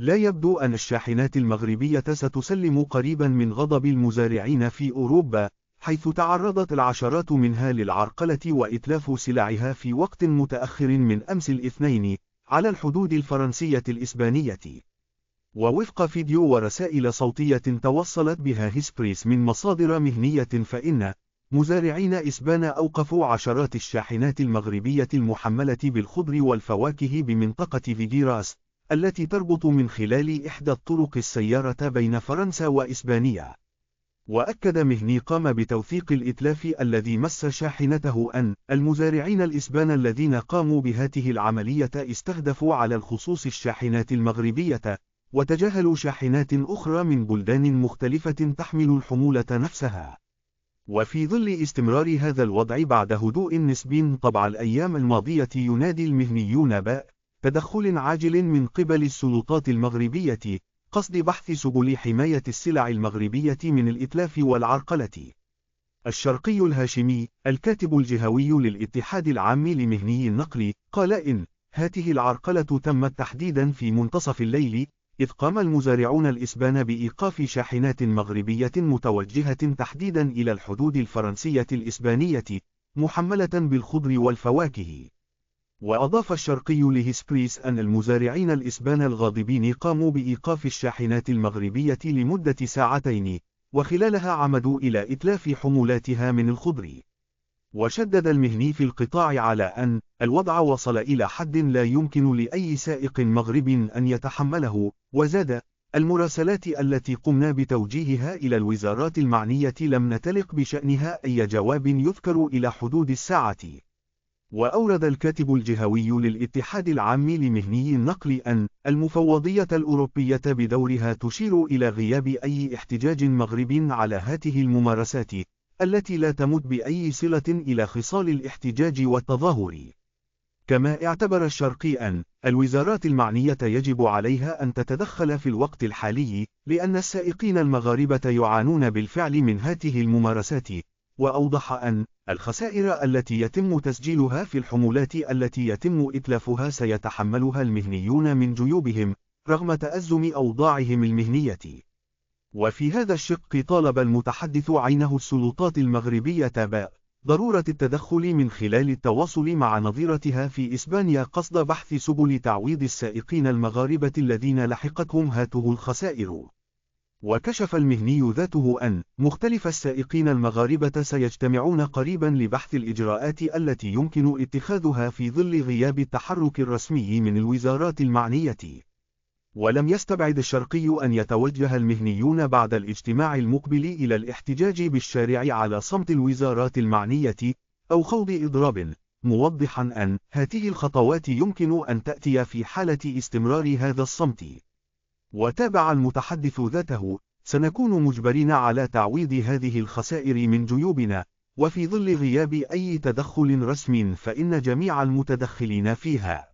لا يبدو أن الشاحنات المغربية ستسلم قريبا من غضب المزارعين في أوروبا، حيث تعرضت العشرات منها للعرقلة وإتلاف سلعها في وقت متأخر من أمس الاثنين على الحدود الفرنسية الإسبانية. ووفق فيديو ورسائل صوتية توصلت بها هيسبريس من مصادر مهنية، فإن مزارعين إسبان أوقفوا عشرات الشاحنات المغربية المحملة بالخضر والفواكه بمنطقة فيغيراس، التي تربط من خلال إحدى الطرق السيارة بين فرنسا وإسبانيا. وأكد مهني قام بتوثيق الإتلاف الذي مس شاحنته أن المزارعين الإسبان الذين قاموا بهذه العملية استهدفوا على الخصوص الشاحنات المغربية، وتجاهلوا شاحنات أخرى من بلدان مختلفة تحمل الحمولة نفسها. وفي ظل استمرار هذا الوضع بعد هدوء نسبي طبع الأيام الماضية، ينادي المهنيون تدخل عاجل من قبل السلطات المغربية قصد بحث سبل حماية السلع المغربية من الإتلاف والعرقلة. الشرقي الهاشمي، الكاتب الجهوي للاتحاد العام لمهني النقل، قال إن هذه العرقلة تمت تحديدا في منتصف الليل، إذ قام المزارعون الإسبان بإيقاف شاحنات مغربية متوجهة تحديدا إلى الحدود الفرنسية الإسبانية محملة بالخضر والفواكه. وأضاف الشرقي لهيسبريس أن المزارعين الإسبان الغاضبين قاموا بإيقاف الشاحنات المغربية لمدة ساعتين، وخلالها عمدوا إلى إتلاف حمولاتها من الخضر. وشدد المهني في القطاع على أن الوضع وصل إلى حد لا يمكن لأي سائق مغربي أن يتحمله، وزاد: المراسلات التي قمنا بتوجيهها إلى الوزارات المعنية لم نتلق بشأنها أي جواب يذكر إلى حدود الساعة. وأورد الكاتب الجهوي للاتحاد العام لمهني النقل أن المفوضية الأوروبية بدورها تشير إلى غياب أي احتجاج مغربي على هذه الممارسات، التي لا تمت بأي صلة إلى خصال الاحتجاج والتظاهر. كما اعتبر الشرقي أن الوزارات المعنية يجب عليها أن تتدخل في الوقت الحالي، لأن السائقين المغاربة يعانون بالفعل من هذه الممارسات. وأوضح أن الخسائر التي يتم تسجيلها في الحمولات التي يتم إتلافها سيتحملها المهنيون من جيوبهم، رغم تأزم أوضاعهم المهنية. وفي هذا الشق طالب المتحدث عينه السلطات المغربية ضرورة التدخل من خلال التواصل مع نظيرتها في إسبانيا قصد بحث سبل تعويض السائقين المغاربة الذين لحقتهم هذه الخسائر. وكشف المهني ذاته أن مختلف السائقين المغاربة سيجتمعون قريبا لبحث الإجراءات التي يمكن اتخاذها في ظل غياب التحرك الرسمي من الوزارات المعنية. ولم يستبعد الشرقي أن يتوجه المهنيون بعد الاجتماع المقبل إلى الاحتجاج بالشارع على صمت الوزارات المعنية أو خوض إضراب، موضحا أن هذه الخطوات يمكن أن تأتي في حالة استمرار هذا الصمت. وتابع المتحدث ذاته: سنكون مجبرين على تعويض هذه الخسائر من جيوبنا، وفي ظل غياب أي تدخل رسمي فإن جميع المتدخلين فيها